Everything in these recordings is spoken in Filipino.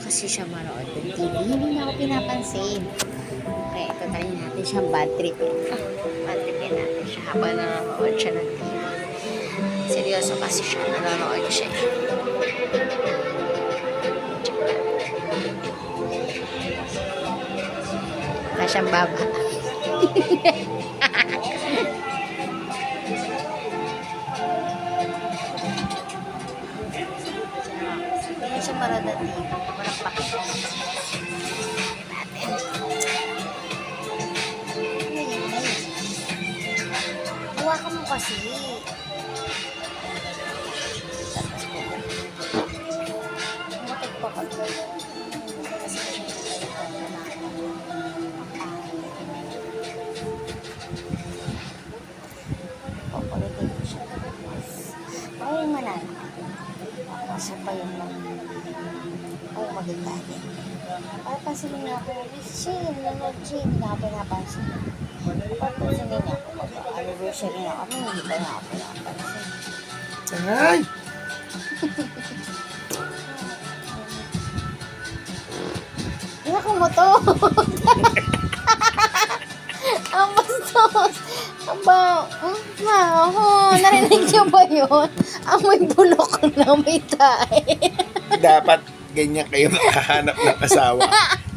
kasi siya manood ng TV. Hindi niya ako pinapansin. Okay, ito tayo natin siyang bad tripin. Bad tripin natin siya habang nanonood siya ng TV. Seryoso kasi siya. Nanonood siya. Wala siyang baba. Hindi siya manood ng TV. Walang pakita. Hawakan mo kasi. Tapos ko ba? Matik pa ka. Kasi pakulitin ko siya. Ay, manana. Kasi pa yung magigtali. Para pansinin niya ako, nanonood siya, hindi na ako pinapansin. Kapag pansinin niya ako, mag-anniversary na kami, hindi pa na ako pinapansin. Ay! Naku mo to! Ang bastos! Aba, ako, narinig niyo ba yun? Amoy bulok na may tae. Dapat ganyan kayo makahanap ng asawa.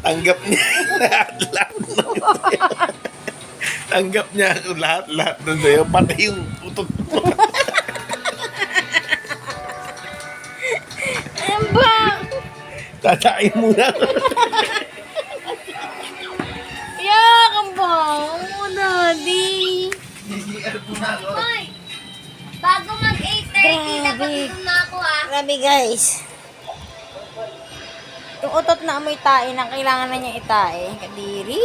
Tanggap niya lahat-lahat nun. Tanggap niya lahat-lahat nun sa'yo. Pati yung putot mo. Ano ba? Tatayin mo na. Yak, ang bango, daddy. Hoy! Bago mag 8:30, dapat dito na ako Grabe, guys. Yung utot na amoy tae na kailangan na niya itae. Kadiri.